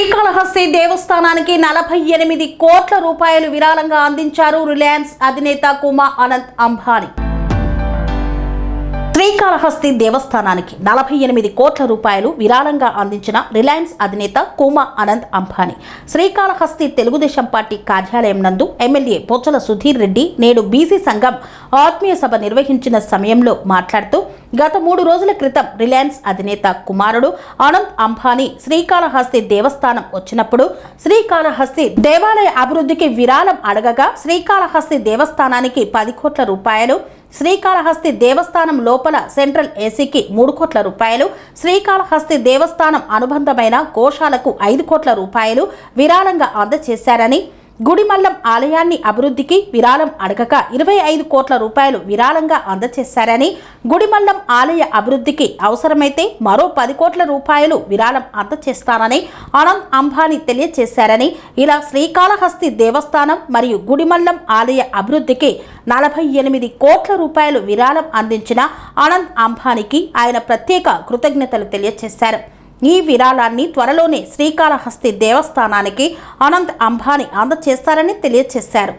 శ్రీకాళహస్తి దేవస్థానానికి 48 కోట్ల రూపాయలు విరాళంగా అందించారు రిలయన్స్ అధినేత కుమా అనంత్ అంబానీ. శ్రీకాళహస్తి దేవస్థానానికి 48 కోట్ల రూపాయలు విరాళంగా అందించిన రిలయన్స్ అధినేత కుమా అనంత్ అంబానీ శ్రీకాళహస్తి తెలుగుదేశం పార్టీ కార్యాలయం నందు ఎమ్మెల్యే పోచల సుధీర్ రెడ్డి నేడు బీసీ సంఘం ఆత్మీయ సభ నిర్వహించిన సమయంలో మాట్లాడుతూ గత 3 రోజుల క్రితం రిలయన్స్ అధినేత కుమారుడు అనంత్ అంబానీ శ్రీకాళహస్తి దేవస్థానం వచ్చినప్పుడు శ్రీకాళహస్తి దేవాలయ అభివృద్ధికి విరాళం అడగగా శ్రీకాళహస్తి దేవస్థానానికి 10 కోట్ల రూపాయలు, శ్రీకాళహస్తి దేవస్థానం లోపల సెంట్రల్ ఏసీకి 3 కోట్ల రూపాయలు, శ్రీకాళహస్తి దేవస్థానం అనుబంధమైన గోశాలకు 5 కోట్ల రూపాయలు విరాళంగా అందజేశారని, గుడిమల్లం ఆలయాన్ని అభివృద్ధికి విరాళం అడగక 25 కోట్ల రూపాయలు విరాళంగా అందజేశారని, గుడిమల్లం ఆలయ అభివృద్ధికి అవసరమైతే మరో 10 కోట్ల రూపాయలు విరాళం అందజేస్తానని అనంత్ అంబానీ తెలియజేశారని, ఇలా శ్రీకాళహస్తి దేవస్థానం మరియు గుడిమల్లం ఆలయ అభివృద్ధికి 48 కోట్ల రూపాయలు విరాళం అందించిన అనంత్ అంబానీకి ఆయన ప్రత్యేక కృతజ్ఞతలు తెలియజేశారు. ఈ విరాళాన్ని త్వరలోనే శ్రీకాళహస్తి దేవస్థానానికి అనంత్ అంబానీ అందజేస్తారని తెలియజేశారు.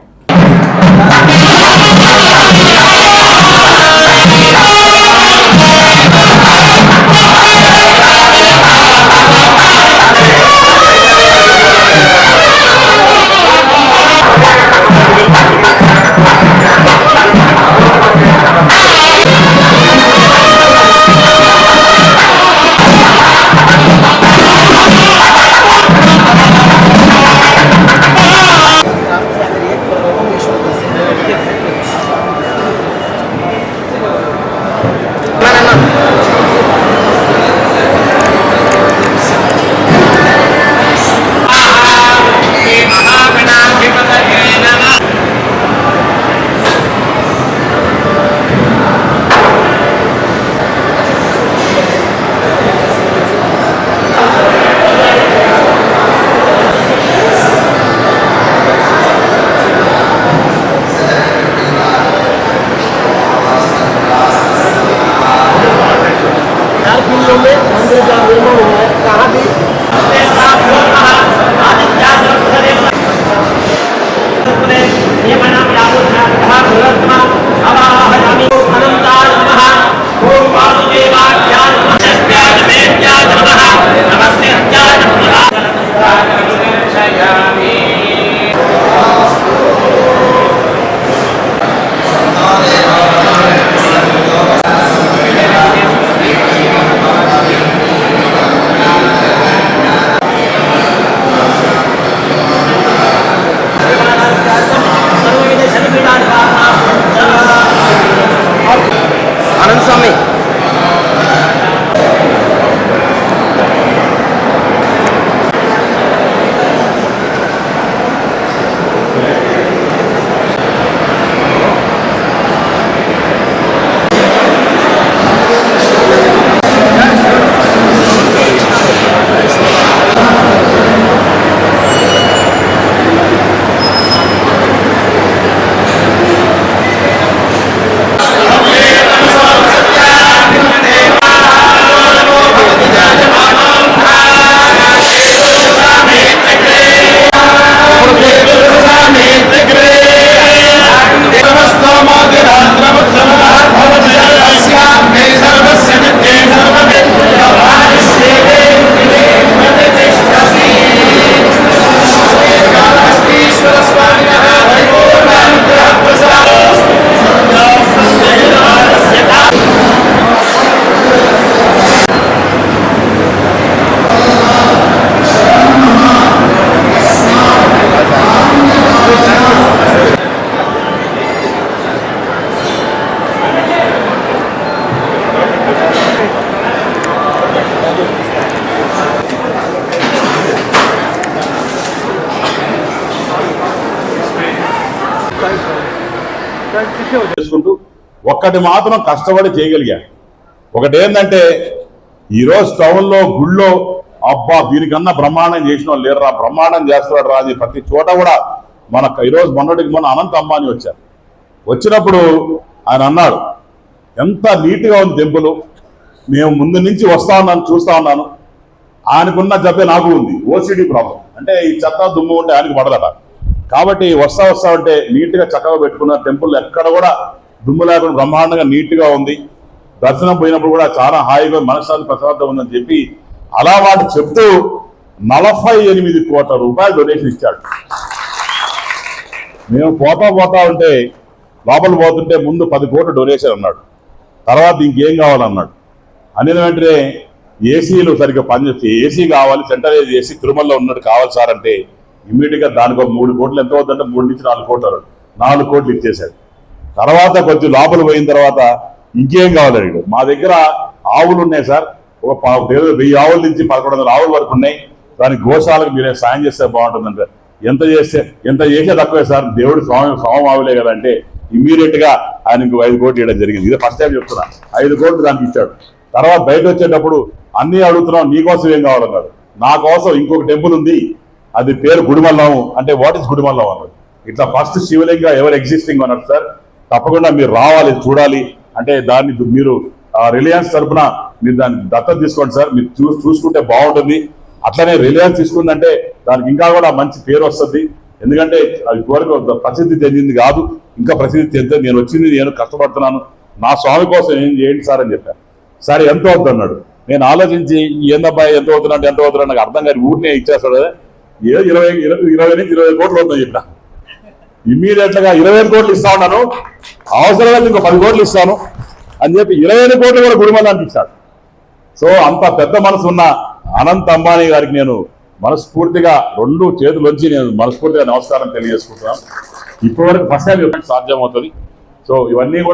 చేసుకుంటూ ఒక్కటి మాత్రం కష్టపడి చేయగలిగా. ఒకటి ఏంటంటే ఈరోజు టౌన్లో గుళ్ళో అబ్బా దీనికన్నా బ్రహ్మాండం చేసిన వాళ్ళు లేరు రా, బ్రహ్మాండం చేస్తున్నాడు రా అని ప్రతి చోట కూడా ఈరోజు మొన్నటికి మొన్న అనంత్ అంబానీ వచ్చారు. వచ్చినప్పుడు ఆయన అన్నాడు ఎంత నీట్గా ఉంది టెంపుల్, మేము ముందు నుంచి వస్తా ఉన్నాను చూస్తా ఉన్నాను, ఆయనకున్న జబ్బే నాకు ఉంది, ఓసిడి ప్రాబ్లం. అంటే ఈ చెత్త దుమ్ము ఉంటే ఆయనకు పడదట. కాబట్టి వస్తా అంటే నీట్గా చక్కగా పెట్టుకున్న టెంపుల్ ఎక్కడ కూడా దుమ్ము లేకుండా బ్రహ్మాండంగా నీట్గా ఉంది. దర్శనం పోయినప్పుడు కూడా చాలా హాయిగా మనశ్శాంతి ప్రశాంతం ఉందని చెప్పి అలా వాటి చెప్తూ 48 కోట్ల రూపాయలు డొనేషన్ ఇచ్చాడు. మేము పోతా ఉంటే లోపల పోతుంటే ముందు 10 కోట్లు డొనేషన్ అన్నాడు. తర్వాత ఇంకేం కావాలన్నాడు. అనిన వెంటనే ఏసీలు సరిగ్గా పనిచేస్తే ఏసీ కావాలి, సెంట్రల్ ఏసీ తిరుమలలో ఉన్నట్టు కావాలి సార్ అంటే ఇమ్మీడియట్గా దానికి ఒక 3 కోట్లు ఎంత అవుతుందంటే 3 నుంచి 4 కోట్లు అన్నాడు. 4 కోట్లు ఇచ్చేశాడు. తర్వాత కొంచెం లోపల పోయిన తర్వాత ఇంకేం కావాలన్నాడు. మా దగ్గర ఆవులు ఉన్నాయి సార్, ఒక 1000 ఆవుల నుంచి 1100 ఆవుల వరకు ఉన్నాయి, దానికి గోశాలకు మీరే సాయం చేస్తే బాగుంటుందంటే ఎంత చేసే తక్కువే సార్, దేవుడు స్వామి ఆవులే కదా అంటే ఇమ్మీడియట్ గా ఆయన ఇంకో 5 కోట్లు ఇవ్వడం జరిగింది. ఇదే ఫస్ట్ టైం చెప్తున్నా. 5 కోట్లు దానికి ఇచ్చాడు. తర్వాత బయట వచ్చేటప్పుడు అన్ని అడుగుతున్నాం, నీకోసం ఏం కావాలన్నాడు. నా కోసం ఇంకొక టెంపుల్ ఉంది, అది పేరు గుడిమల్లం అంటే వాట్ ఇస్ గుడిమల్లం అన్నాడు. ఇట్లా ఫస్ట్ శివలింగ ఎవరు ఎగ్జిస్టింగ్ అన్నాడు. సార్ తప్పకుండా మీరు రావాలి, చూడాలి అంటే దాన్ని మీరు రిలయన్స్ తరఫున మీరు దాన్ని దత్తత తీసుకోండి సార్, మీరు చూసుకుంటే బాగుంటుంది. అట్లనే రిలయన్స్ తీసుకుందంటే దానికి ఇంకా కూడా మంచి పేరు వస్తుంది. ఎందుకంటే అది వరకు ప్రసిద్ధి చెందింది కాదు, ఇంకా ప్రసిద్ధి చెందింది. నేను వచ్చింది, నేను కష్టపడుతున్నాను, నా స్వామి కోసం ఏం చేయండి సార్ అని చెప్పాను. సరే ఎంత అవుతుంది అన్నాడు. నేను ఆలోచించి ఏందబ్బాయి ఎంత అవుతున్నట్టు ఎంత అవుతున్నా నాకు అర్థం కాదు, ఊరినే ఇచ్చేస్తాడు కదా, ఏదో 20 నుంచి 25 కోట్లు అవుతుంది చెప్పిన. ఇమ్మీడియట్ గా 25 కోట్లు ఇస్తా ఉన్నాను, అవసరమైతే ఇంకో 10 కోట్లు ఇస్తాను అని చెప్పి 25 కోట్లు కూడా గుడిమల్లానికి ఇచ్చాడు. సో అంత పెద్ద మనసు ఉన్న అనంత్ అంబానీ గారికి నేను మనస్ఫూర్తిగా 2 చేతులొంచి నేను మనస్ఫూర్తిగా నమస్కారం తెలియజేసుకుంటున్నాను. ఇప్పటివరకు ఫస్ట్ టైం సాధ్యం అవుతుంది. సో ఇవన్నీ కూడా